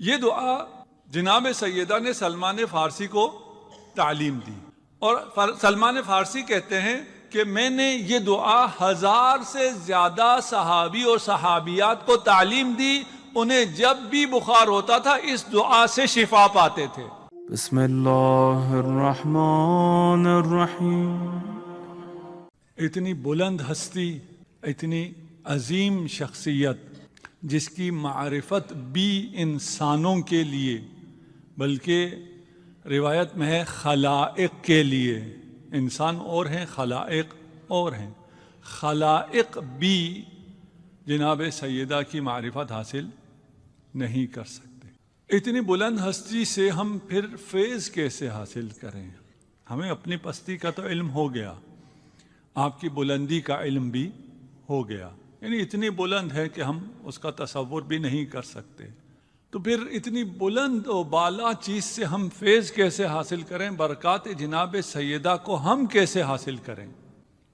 یہ دعا جناب سیدہ نے سلمان فارسی کو تعلیم دی، اور سلمان فارسی کہتے ہیں کہ میں نے یہ دعا 1000 سے زیادہ صحابی اور صحابیات کو تعلیم دی، انہیں جب بھی بخار ہوتا تھا اس دعا سے شفا پاتے تھے۔ بسم اللہ الرحمن الرحیم۔ اتنی بلند ہستی، اتنی عظیم شخصیت جس کی معرفت بھی انسانوں کے لیے بلکہ روایت میں ہے خلائق کے لیے، انسان اور ہیں خلائق اور ہیں، خلائق بھی جناب سیدہ کی معرفت حاصل نہیں کر سکتے۔ اتنی بلند ہستی سے ہم پھر فیض کیسے حاصل کریں؟ ہمیں اپنی پستی کا تو علم ہو گیا، آپ کی بلندی کا علم بھی ہو گیا، یعنی اتنی بلند ہے کہ ہم اس کا تصور بھی نہیں کر سکتے، تو پھر اتنی بلند و بالا چیز سے ہم فیض کیسے حاصل کریں؟ برکات جناب سیدہ کو ہم کیسے حاصل کریں؟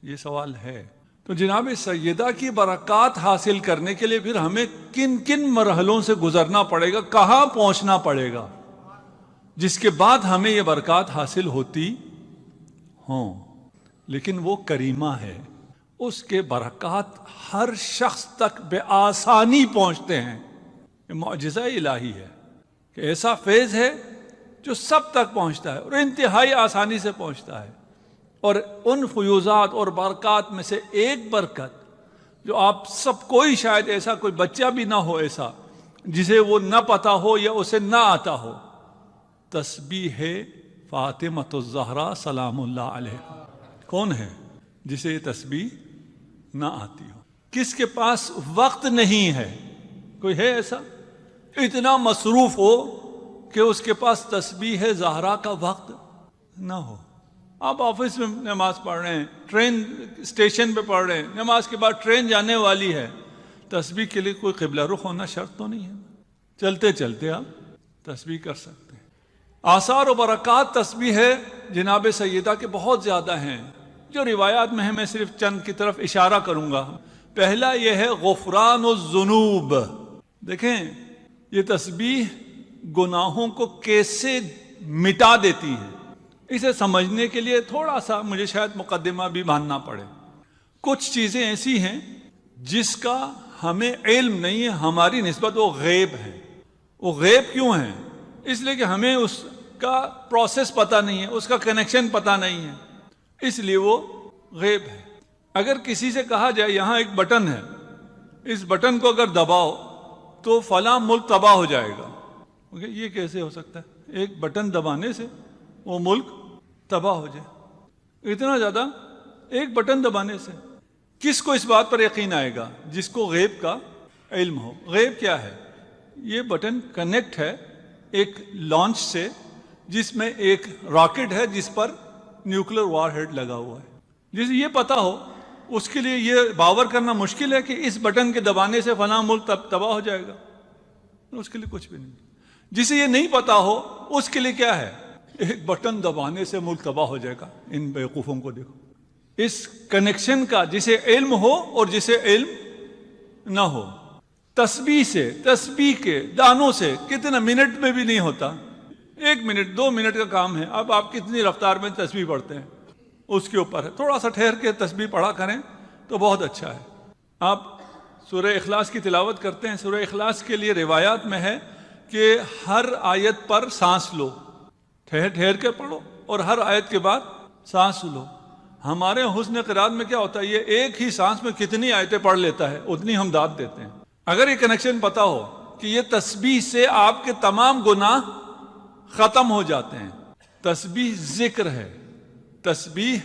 یہ سوال ہے۔ تو جناب سیدہ کی برکات حاصل کرنے کے لیے پھر ہمیں کن کن مرحلوں سے گزرنا پڑے گا، کہاں پہنچنا پڑے گا جس کے بعد ہمیں یہ برکات حاصل ہوتی ہوں؟ لیکن وہ کریمہ ہے، اس کے برکات ہر شخص تک بے آسانی پہنچتے ہیں۔ یہ معجزہ الہی ہے کہ ایسا فیض ہے جو سب تک پہنچتا ہے اور انتہائی آسانی سے پہنچتا ہے، اور ان فیوزات اور برکات میں سے ایک برکت جو آپ سب کوئی شاید ایسا کوئی بچہ بھی نہ ہو ایسا جسے وہ نہ پتا ہو یا اسے نہ آتا ہو، تسبیح فاطمۃ الزہرا سلام اللہ علیہ۔ کون ہے جسے یہ تسبیح نہ آتی ہو؟ کس کے پاس وقت نہیں ہے؟ کوئی ہے ایسا اتنا مصروف ہو کہ اس کے پاس تسبیح زہرا کا وقت نہ ہو؟ آپ آفس میں نماز پڑھ رہے ہیں، ٹرین اسٹیشن پہ پڑھ رہے ہیں، نماز کے بعد ٹرین جانے والی ہے، تسبیح کے لیے کوئی قبلہ رخ ہونا شرط تو نہیں ہے، چلتے چلتے آپ تسبیح کر سکتے ہیں۔ آثار و برکات تسبیح ہے جناب سیدہ کے بہت زیادہ ہیں، جو روایات میں ہے میں صرف چند کی طرف اشارہ کروں گا۔ پہلا یہ ہے غفران الذنوب۔ دیکھیں یہ تسبیح گناہوں کو کیسے مٹا دیتی ہے، اسے سمجھنے کے لیے تھوڑا سا مجھے شاید مقدمہ بھی باندھنا پڑے۔ کچھ چیزیں ایسی ہیں جس کا ہمیں علم نہیں ہے، ہماری نسبت وہ غیب ہے۔ وہ غیب کیوں ہیں؟ اس لیے کہ ہمیں اس کا پروسیس پتہ نہیں ہے، اس کا کنیکشن پتہ نہیں ہے، اس لیے وہ غیب ہے۔ اگر کسی سے کہا جائے یہاں ایک بٹن ہے، اس بٹن کو اگر دباؤ تو فلاں ملک تباہ ہو جائے گا، یہ کیسے ہو سکتا ہے؟ ایک بٹن دبانے سے وہ ملک تباہ ہو جائے، اتنا زیادہ ایک بٹن دبانے سے۔ کس کو اس بات پر یقین آئے گا؟ جس کو غیب کا علم ہو۔ غیب کیا ہے؟ یہ بٹن کنیکٹ ہے ایک لانچ سے جس میں ایک راکٹ ہے جس پر نیوکلر وار ہیڈ لگا ہوا ہے۔ جسے یہ پتا ہو اس کے لیے یہ باور کرنا مشکل ہے کہ اس بٹن کے دبانے سے فلاں ملک تباہ ہو جائے گا، اس کے لیے کچھ بھی نہیں۔ جسے یہ نہیں پتا ہو اس کے لیے کیا ہے؟ ایک بٹن دبانے سے ملک تباہ ہو جائے گا۔ ان بیوقوفوں کو دیکھو، اس کنیکشن کا جسے علم ہو اور جسے علم نہ ہو۔ تسبیح سے، تسبیح کے دانوں سے کتنا منٹ میں بھی نہیں ہوتا، 1 منٹ 2 منٹ کا کام ہے۔ اب آپ کتنی رفتار میں تسبیح پڑھتے ہیں اس کے اوپر ہے، تھوڑا سا ٹھہر کے تسبیح پڑھا کریں تو بہت اچھا ہے۔ آپ سورہ اخلاص کی تلاوت کرتے ہیں، سورہ اخلاص کے لیے روایات میں ہے کہ ہر آیت پر سانس لو، ٹھہر کے پڑھو اور ہر آیت کے بعد سانس لو۔ ہمارے حسن قرات میں کیا ہوتا ہے، یہ ایک ہی سانس میں کتنی آیتیں پڑھ لیتا ہے، اتنی ہم داد دیتے ہیں۔ اگر یہ کنیکشن پتا ہو کہ یہ تسبیح سے آپ کے تمام گناہ ختم ہو جاتے ہیں۔ تسبیح ذکر ہے، تسبیح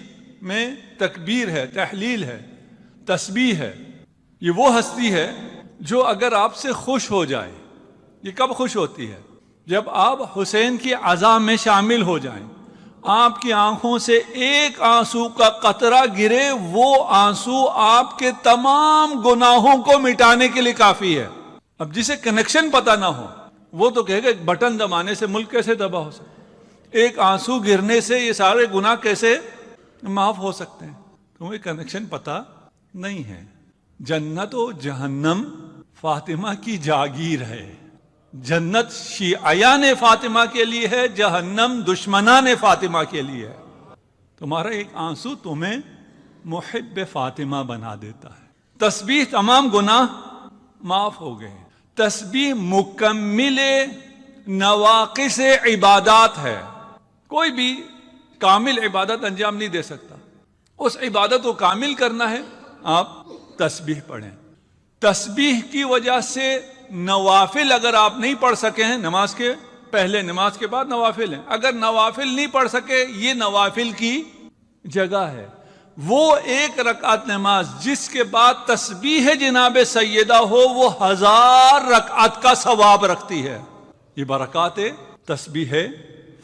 میں تکبیر ہے، تحلیل ہے، تسبیح ہے۔ یہ وہ ہستی ہے جو اگر آپ سے خوش ہو جائے، یہ کب خوش ہوتی ہے؟ جب آپ حسین کی عزا میں شامل ہو جائیں، آپ کی آنکھوں سے ایک آنسو کا قطرہ گرے، وہ آنسو آپ کے تمام گناہوں کو مٹانے کے لیے کافی ہے۔ اب جسے کنیکشن پتہ نہ ہو وہ تو کہے گا ایک بٹن دبانے سے ملک کیسے تباہ ہو سکتا ہے، ایک آنسو گرنے سے یہ سارے گناہ کیسے معاف ہو سکتے ہیں؟ تمہیں کنیکشن پتہ نہیں ہے۔ جنت و جہنم فاطمہ کی جاگیر ہے، جنت شیعیان فاطمہ کے لیے ہے، جہنم دشمنان فاطمہ کے لیے ہے۔ تمہارا ایک آنسو تمہیں محب فاطمہ بنا دیتا ہے۔ تسبیح تمام گناہ معاف ہو گئے۔ تسبیح مکمل نواقص عبادات ہے۔ کوئی بھی کامل عبادت انجام نہیں دے سکتا۔ اس عبادت کو کامل کرنا ہے، آپ تسبیح پڑھیں۔ تسبیح کی وجہ سے نوافل اگر آپ نہیں پڑھ سکے ہیں، نماز کے پہلے نماز کے بعد نوافل ہیں، اگر نوافل نہیں پڑھ سکے، یہ نوافل کی جگہ ہے۔ وہ ایک رکعت نماز جس کے بعد تسبیح جناب سیدہ ہو، وہ 1000 رکعت کا ثواب رکھتی ہے۔ یہ برکات تسبیح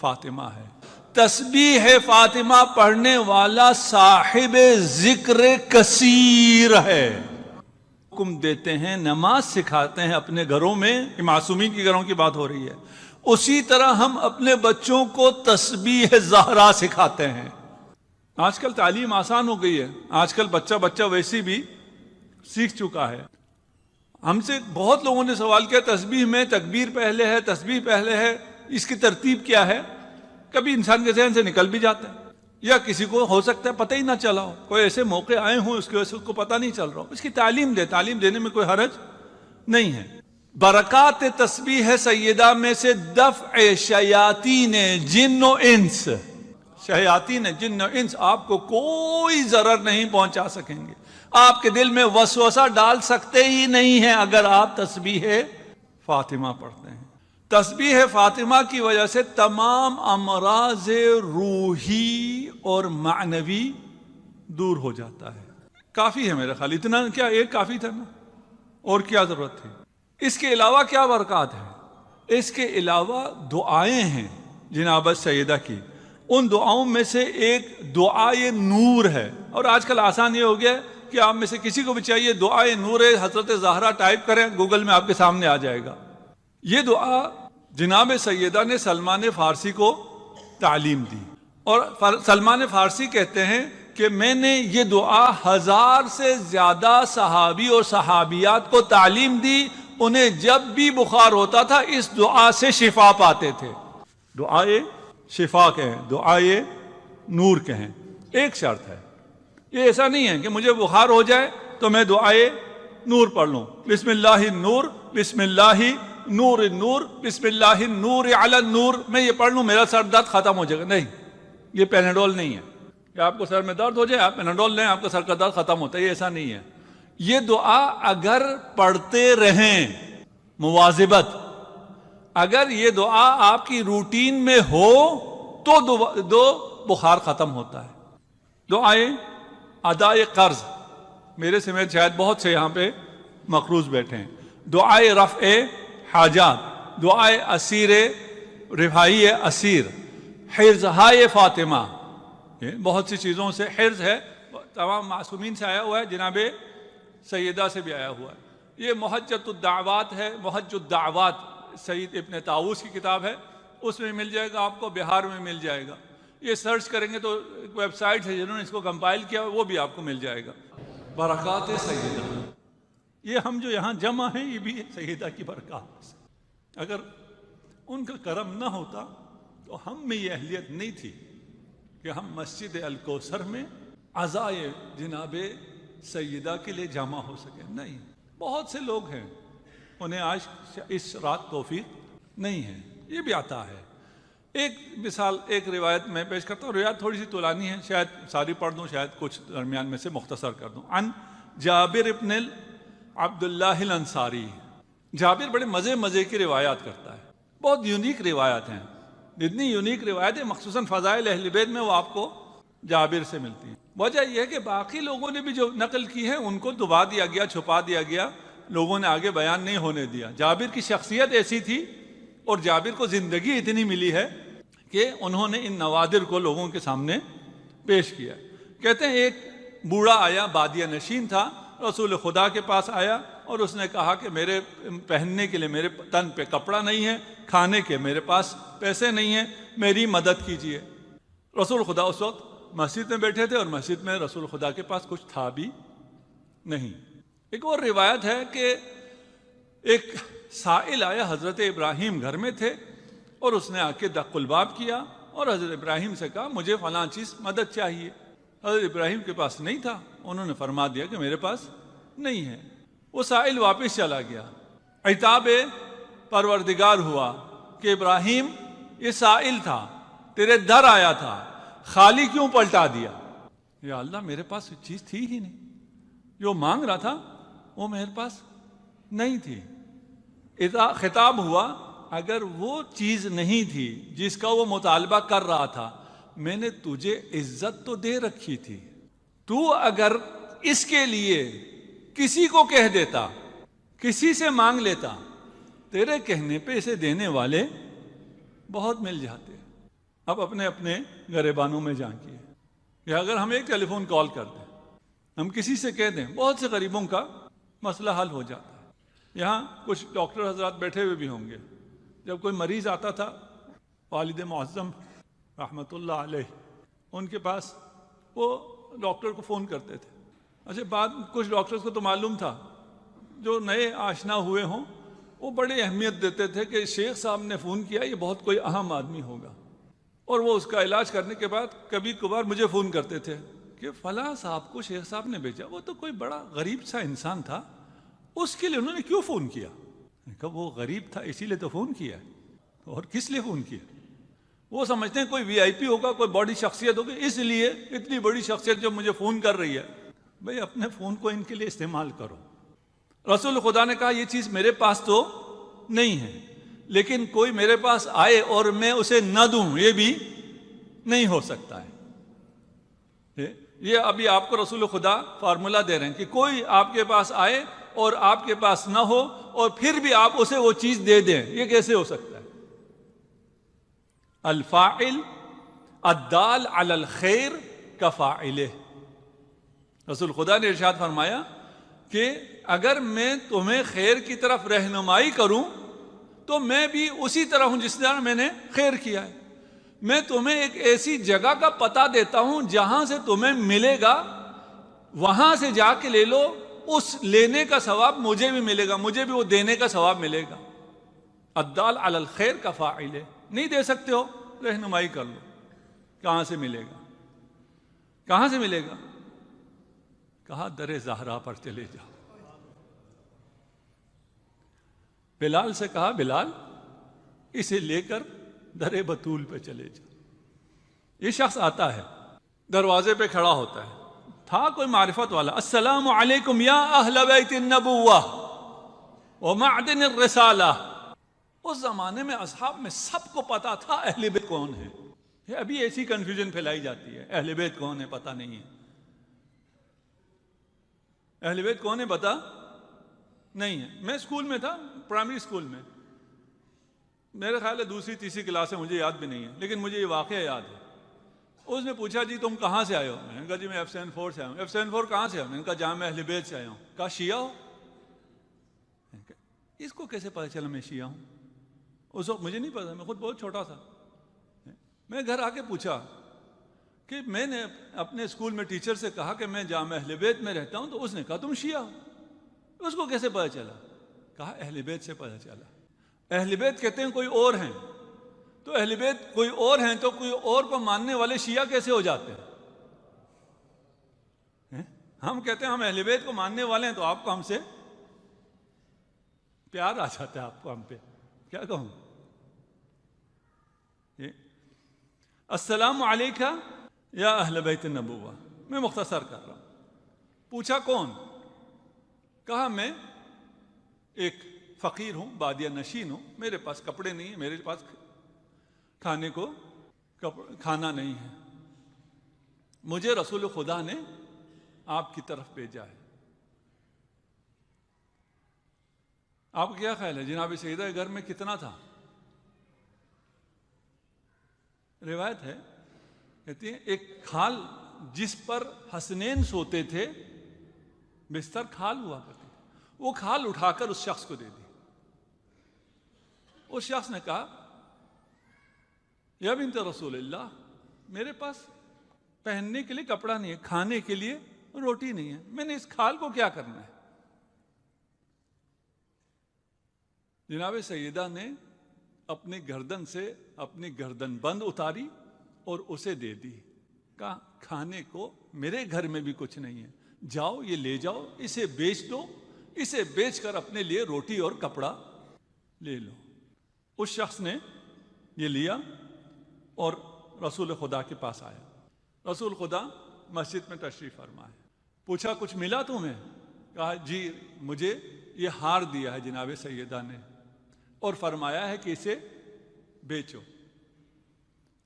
فاطمہ ہے۔ تسبیح فاطمہ پڑھنے والا صاحب ذکر کثیر ہے۔ حکم دیتے ہیں، نماز سکھاتے ہیں اپنے گھروں میں، معصومین کے گھروں کی بات ہو رہی ہے، اسی طرح ہم اپنے بچوں کو تسبیح زہرا سکھاتے ہیں۔ آج کل تعلیم آسان ہو گئی ہے، آج کل بچہ ویسی بھی سیکھ چکا ہے۔ ہم سے بہت لوگوں نے سوال کیا تسبیح میں تکبیر پہلے ہے، تسبیح پہلے ہے، اس کی ترتیب کیا ہے؟ کبھی انسان کے ذہن سے نکل بھی جاتا ہے، یا کسی کو ہو سکتا ہے پتہ ہی نہ چلا ہو، کوئی ایسے موقع آئے ہوں اس کی وجہ سے اس کو پتہ نہیں چل رہا ہو۔ اس کی تعلیم دینے میں کوئی حرج نہیں ہے۔ برکات تسبیح سیدہ میں سے دفع شیاطین جن و انس، شیاطین جن و انس آپ کو کوئی ضرر نہیں پہنچا سکیں گے، آپ کے دل میں وسوسہ ڈال سکتے ہی نہیں ہیں اگر آپ تسبیح فاطمہ پڑھتے ہیں۔ تسبیح فاطمہ کی وجہ سے تمام امراض روحی اور معنوی دور ہو جاتا ہے۔ کافی ہے میرا خیال، اتنا کیا ایک کافی تھا نا، اور کیا ضرورت تھی؟ اس کے علاوہ کیا برکات ہے؟ اس کے علاوہ دعائیں ہیں جناب سیدہ کی، ان دعاؤں میں سے ایک دعائے نور ہے۔ اور آج کل آسان یہ ہو گیا کہ آپ میں سے کسی کو بھی چاہیے دعائے نور حضرت زہرا ٹائپ کریں، گوگل میں آپ کے سامنے آ جائے گا۔ یہ دعا جناب سیدہ نے سلمان فارسی کو تعلیم دی، اور سلمان فارسی کہتے ہیں کہ میں نے یہ دعا 1000 سے زیادہ صحابی اور صحابیات کو تعلیم دی، انہیں جب بھی بخار ہوتا تھا اس دعا سے شفا پاتے تھے۔ دعائے شفا کہیں، دعائے نور کہیں، ایک شرط ہے، یہ ایسا نہیں ہے کہ مجھے بخار ہو جائے تو میں دعائے نور پڑھ لوں، بسم اللہ النور، بسم اللہ نور النور، بسم اللہ النور علی النور، میں یہ پڑھ لوں میرا سر درد ختم ہو جائے گا۔ نہیں، یہ پیناڈول نہیں ہے کہ آپ کو سر میں درد ہو جائے آپ پیناڈول لیں آپ کا سر کا درد ختم ہوتا ہے، یہ ایسا نہیں ہے۔ یہ دعا اگر پڑھتے رہیں مواظبت، اگر یہ دعا آپ کی روٹین میں ہو تو دو بخار ختم ہوتا ہے۔ دعائے ادائے قرض، میرے سمیت شاید بہت سے یہاں پہ مقروض بیٹھے ہیں، دعائے رفع حاجات، دعائے اسیر رفائی اسیر، حرزہائے فاطمہ، بہت سی چیزوں سے حرز ہے، تمام معصومین سے آیا ہوا ہے، جناب سیدہ سے بھی آیا ہوا ہے۔ یہ محجت الدعوات ہے، محج الدعوات سید ابن طاووس کی کتاب ہے، اس میں مل جائے گا آپ کو، بہار میں مل جائے گا۔ یہ سرچ کریں گے تو ایک ویب سائٹ ہے جنہوں نے اس کو کمپائل کیا، وہ بھی آپ کو مل جائے گا۔ برکات سیدہ، یہ ہم جو یہاں جمع ہیں یہ بھی سیدہ کی برکات سے، اگر ان کا کرم نہ ہوتا تو ہم میں یہ اہلیت نہیں تھی کہ ہم مسجد الکوثر میں عزائے جناب سیدہ کے لیے جمع ہو سکے۔ نہیں، بہت سے لوگ ہیں انہیں آج اس رات توفیق نہیں ہے، یہ بھی آتا ہے۔ ایک مثال، ایک روایت میں پیش کرتا ہوں، روایت تھوڑی سی طولانی ہے، شاید ساری پڑھ دوں، شاید کچھ درمیان میں سے مختصر کر دوں۔ عن جابر ابن عبداللہ الانصاری، جابر بڑے مزے کی روایات کرتا ہے، بہت یونیک روایات ہیں، جتنی یونیک روایتیں مخصوصاً فضائل اہل بیت میں وہ آپ کو جابر سے ملتی ہیں۔ وجہ یہ ہے کہ باقی لوگوں نے بھی جو نقل کی ہے ان کو دبا دیا گیا، چھپا دیا گیا، لوگوں نے آگے بیان نہیں ہونے دیا۔ جابر کی شخصیت ایسی تھی اور جابر کو زندگی اتنی ملی ہے کہ انہوں نے ان نوادر کو لوگوں کے سامنے پیش کیا۔ کہتے ہیں ایک بوڑھا آیا، بادیہ نشین تھا، رسول خدا کے پاس آیا اور اس نے کہا کہ میرے پہننے کے لیے میرے تن پہ کپڑا نہیں ہے، کھانے کے میرے پاس پیسے نہیں ہیں، میری مدد کیجیے۔ رسول خدا اس وقت مسجد میں بیٹھے تھے اور مسجد میں رسول خدا کے پاس کچھ تھا بھی نہیں۔ ایک اور روایت ہے کہ ایک سائل آیا، حضرت ابراہیم گھر میں تھے اور اس نے آ کے دق الباب کیا اور حضرت ابراہیم سے کہا مجھے فلاں چیز مدد چاہیے۔ حضرت ابراہیم کے پاس نہیں تھا، انہوں نے فرما دیا کہ میرے پاس نہیں ہے۔ وہ سائل واپس چلا گیا۔ عتاب پروردگار ہوا کہ ابراہیم یہ سائل تھا، تیرے در آیا تھا، خالی کیوں پلٹا دیا؟ یا اللہ میرے پاس چیز تھی ہی نہیں، جو مانگ رہا تھا وہ میرے پاس نہیں تھی۔ خطاب ہوا اگر وہ چیز نہیں تھی جس کا وہ مطالبہ کر رہا تھا، میں نے تجھے عزت تو دے رکھی تھی، تو اگر اس کے لیے کسی کو کہہ دیتا، کسی سے مانگ لیتا، تیرے کہنے پہ اسے دینے والے بہت مل جاتے۔ اب اپنے اپنے گریبانوں میں جھانکیے کہ اگر ہم ایک ٹیلی فون کال کر دیں، ہم کسی سے کہہ دیں، بہت سے غریبوں کا مسئلہ حل ہو جاتا ہے۔ یہاں کچھ ڈاکٹر حضرات بیٹھے ہوئے بھی ہوں گے، جب کوئی مریض آتا تھا، والد معظم رحمۃ اللہ علیہ، ان کے پاس وہ ڈاکٹر کو فون کرتے تھے۔ اچھا بعد کچھ ڈاکٹرز کو تو معلوم تھا، جو نئے آشنا ہوئے ہوں وہ بڑی اہمیت دیتے تھے کہ شیخ صاحب نے فون کیا، یہ بہت کوئی اہم آدمی ہوگا، اور وہ اس کا علاج کرنے کے بعد کبھی کبھار مجھے فون کرتے تھے کہ فلاں صاحب کو شیخ صاحب نے بھیجا، وہ تو کوئی بڑا غریب سا انسان تھا، اس کے لیے انہوں نے کیوں فون کیا؟ میں نے کہا وہ غریب تھا اسی لیے تو فون کیا، اور کس لیے فون کیا؟ وہ سمجھتے ہیں کوئی وی آئی پی ہوگا، کوئی بڑی شخصیت ہوگی، اس لیے اتنی بڑی شخصیت جو مجھے فون کر رہی ہے۔ بھئی اپنے فون کو ان کے لیے استعمال کرو۔ رسول خدا نے کہا یہ چیز میرے پاس تو نہیں ہے، لیکن کوئی میرے پاس آئے اور میں اسے نہ دوں، یہ بھی نہیں ہو سکتا ہے۔ یہ ابھی آپ کو رسول خدا فارمولا دے رہے ہیں کہ کوئی آپ کے پاس آئے اور آپ کے پاس نہ ہو اور پھر بھی آپ اسے وہ چیز دے دیں، یہ کیسے ہو سکتا ہے؟ الفاعل الدال علی الخیر کفاعلہ۔ رسول خدا نے ارشاد فرمایا کہ اگر میں تمہیں خیر کی طرف رہنمائی کروں تو میں بھی اسی طرح ہوں جس طرح میں نے خیر کیا ہے۔ میں تمہیں ایک ایسی جگہ کا پتہ دیتا ہوں جہاں سے تمہیں ملے گا، وہاں سے جا کے لے لو، اس لینے کا ثواب مجھے بھی ملے گا، مجھے بھی وہ دینے کا ثواب ملے گا۔ الدال علی الخیر کفاعلہ۔ نہیں دے سکتے ہو، رہنمائی کر لو، کہاں سے ملے گا؟ کہاں سے ملے گا؟ کہا در زہرا پر چلے جاؤ۔ بلال سے کہا بلال اسے لے کر در بطول پہ چلے جاؤ۔ یہ شخص آتا ہے، دروازے پہ کھڑا ہوتا ہے، تھا کوئی معرفت والا، السلام علیکم یا اہل بیت النبوہ ومعدن الرسالہ۔ اس زمانے میں اصحاب میں سب کو پتا تھا اہل بیت کون ہے۔ یہ ابھی ایسی کنفیوژن پھیلائی جاتی ہے، اہل بیت کون ہے پتہ نہیں ہے، اہل بیت کون ہے پتہ نہیں ہے۔ میں اسکول میں تھا، پرائمری اسکول میں، میرے خیال ہے دوسری تیسری کلاس ہے، مجھے یاد بھی نہیں ہے، لیکن مجھے یہ واقعہ یاد ہے۔ اس نے پوچھا جی تم کہاں سے آئے ہو؟ میں نے کہا جی میں F74 سے آیا ہوں۔ F74 کہاں سے آیا؟ میں نے کہا جامع اہل بیت سے آیا ہوں۔ کہا شیعہ ہو؟ میں نے کہا اس کو کیسے پتہ چلا میں شیعہ ہوں؟ اس وقت مجھے نہیں پتا، میں خود بہت چھوٹا تھا۔ میں گھر آ کے پوچھا کہ میں نے اپنے اسکول میں ٹیچر سے کہا کہ میں جامع اہل بیت میں رہتا ہوں، تو اس نے کہا تم شیعہ ہو۔ اس کو کیسے پتہ چلا؟ کہا اہل بیت سے پتہ چلا۔ اہل بیت کہتے ہیں کوئی اور ہیں، تو اہل بیت کوئی اور ہیں تو کوئی اور کو ماننے والے شیعہ کیسے ہو جاتے ہیں؟ ہم کہتے ہیں ہم اہل بیت کو ماننے والے ہیں تو آپ کو ہم سے پیار آ جاتا ہے، آپ کو ہم پہ کیا کہوں؟ السلام علیکہ یا اہل بیت النبوہ۔ میں مختصر کر رہا ہوں۔ پوچھا کون؟ کہا میں ایک فقیر ہوں، بادیہ نشین ہوں، میرے پاس کپڑے نہیں ہیں، میرے پاس کھانے کو کھانا نہیں ہے، مجھے رسول خدا نے آپ کی طرف بھیجا ہے۔ آپ کیا خیال ہے جناب سیدہ کے گھر میں کتنا تھا؟ روایت ہے، کہتی ہیں ایک کھال جس پر حسنین سوتے تھے، بستر کھال ہوا کرتی تھی، وہ کھال اٹھا کر اس شخص کو دے دی۔ اس شخص نے کہا یا بنت رسول اللہ، میرے پاس پہننے کے لیے کپڑا نہیں ہے، کھانے کے لیے روٹی نہیں ہے، میں نے اس کھال کو کیا کرنا ہے؟ جناب سیدہ نے اپنی گردن سے اپنی گردن بند اتاری اور اسے دے دی، کہا کھانے کو میرے گھر میں بھی کچھ نہیں ہے، جاؤ یہ لے جاؤ، اسے بیچ دو، اسے بیچ کر اپنے لیے روٹی اور کپڑا لے لو۔ اس شخص نے یہ لیا اور رسول خدا کے پاس آیا۔ رسول خدا مسجد میں تشریف فرمائے، پوچھا کچھ ملا تمہیں؟ کہا جی مجھے یہ ہار دیا ہے جناب سیدہ نے اور فرمایا ہے کہ اسے بیچو۔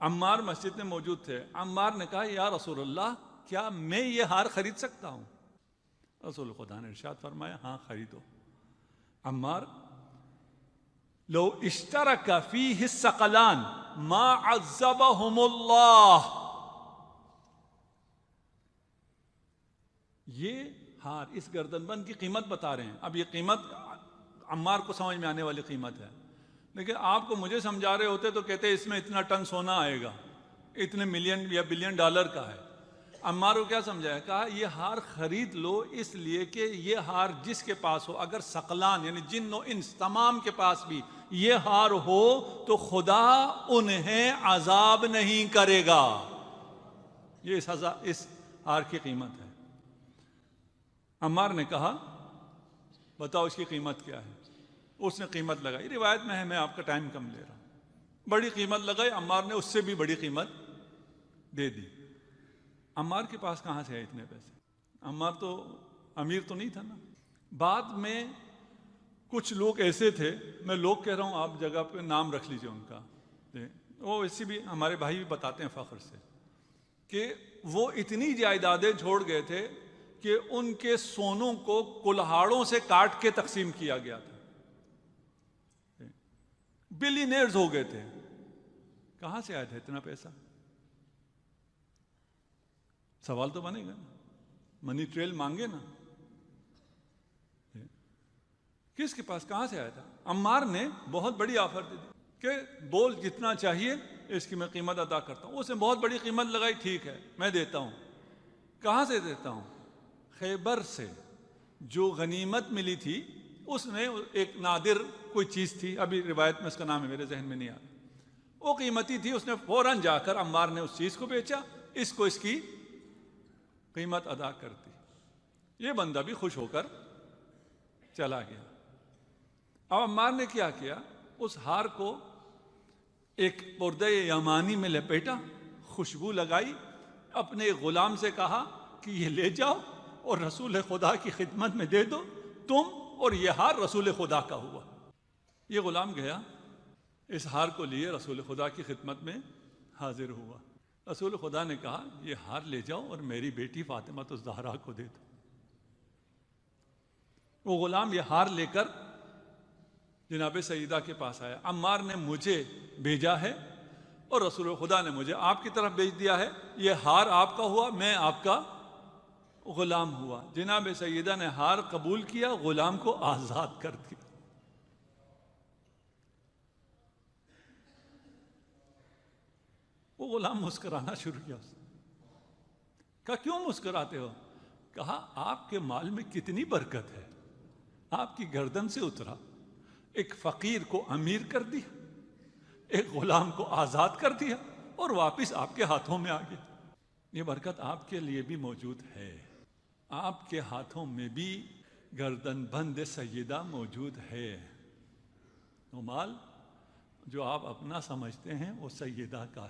عمار مسجد میں موجود تھے۔ عمار نے کہا یا رسول اللہ کیا میں یہ ہار خرید سکتا ہوں؟ رسول خدا نے ارشاد فرمایا ہاں خریدو۔ عمار لو اشترک فیہ الثقلان ما عذبہم اللہ، یہ ہار اس گردن بند کی قیمت بتا رہے ہیں۔ اب یہ قیمت عمار کو سمجھ میں آنے والی قیمت ہے، لیکن آپ کو مجھے سمجھا رہے ہوتے تو کہتے اس میں اتنا ٹن سونا آئے گا، اتنے ملین یا بلین ڈالر کا ہے۔ عمار کو کیا سمجھایا؟ کہا یہ ہار خرید لو اس لیے کہ یہ ہار جس کے پاس ہو، اگر ثقلان یعنی جن و انس تمام کے پاس بھی یہ ہار ہو تو خدا انہیں عذاب نہیں کرے گا۔ یہ اس ہار کی قیمت ہے۔ عمار نے کہا بتاؤ اس کی قیمت کیا ہے؟ اس نے قیمت لگائی، روایت میں ہے، میں آپ کا ٹائم کم لے رہا ہوں، بڑی قیمت لگائی۔ عمار نے اس سے بھی بڑی قیمت دے دی۔ عمار کے پاس کہاں سے ہے اتنے پیسے؟ عمار تو امیر تو نہیں تھا نا۔ بعد میں کچھ لوگ ایسے تھے، میں لوگ کہہ رہا ہوں آپ جگہ پہ نام رکھ لیجئے ان کا، وہ اسی بھی ہمارے بھائی بھی بتاتے ہیں فخر سے کہ وہ اتنی جائیدادیں چھوڑ گئے تھے کہ ان کے سونوں کو کلہاڑوں سے کاٹ کے تقسیم کیا گیا تھا، بلینئرز ہو گئے تھے۔ کہاں سے آیا تھا اتنا پیسہ؟ سوال تو بنے گا نا، منی ٹریل مانگے نا، کس کے پاس کہاں سے آیا تھا؟ عمار نے بہت بڑی آفر دی کہ بول جتنا چاہیے اس کی میں قیمت ادا کرتا ہوں۔ اس نے بہت بڑی قیمت لگائی، ٹھیک ہے میں دیتا ہوں۔ کہاں سے دیتا ہوں؟ خیبر سے جو غنیمت ملی تھی، اس میں ایک نادر کوئی چیز تھی، ابھی روایت میں اس کا نام ہے میرے ذہن میں نہیں آ رہا، وہ قیمتی تھی، اس نے فوراً جا کر عمار نے اس چیز کو بیچا، اس کو اس کی قیمت ادا کر دی۔ یہ بندہ بھی خوش ہو کر چلا گیا۔ اب عمار نے کیا کیا؟ اس ہار کو ایک پردہ یمانی میں لپیٹا، خوشبو لگائی، اپنے غلام سے کہا کہ یہ لے جاؤ اور رسول خدا کی خدمت میں دے دو، تم اور یہ ہار رسول خدا کا ہوا۔ یہ غلام گیا، اس ہار کو لیے رسول خدا کی خدمت میں حاضر ہوا۔ رسول خدا نے کہا یہ ہار لے جاؤ اور میری بیٹی فاطمہ الزہرا کو دے دو۔ وہ غلام یہ ہار لے کر جناب سیدہ کے پاس آیا، عمار نے مجھے بھیجا ہے اور رسول خدا نے مجھے آپ کی طرف بھیج دیا ہے، یہ ہار آپ کا ہوا، میں آپ کا غلام ہوا۔ جناب سیدہ نے ہار قبول کیا، غلام کو آزاد کر دیا۔ وہ غلام مسکرانا شروع کیا، اس نے کہا کیوں مسکراتے ہو؟ کہا آپ کے مال میں کتنی برکت ہے، آپ کی گردن سے اترا، ایک فقیر کو امیر کر دیا، ایک غلام کو آزاد کر دیا اور واپس آپ کے ہاتھوں میں آ گیا۔ یہ برکت آپ کے لیے بھی موجود ہے، آپ کے ہاتھوں میں بھی گردن بند سیدہ موجود ہے۔ وہ مال جو آپ اپنا سمجھتے ہیں وہ سیدہ کا ہے۔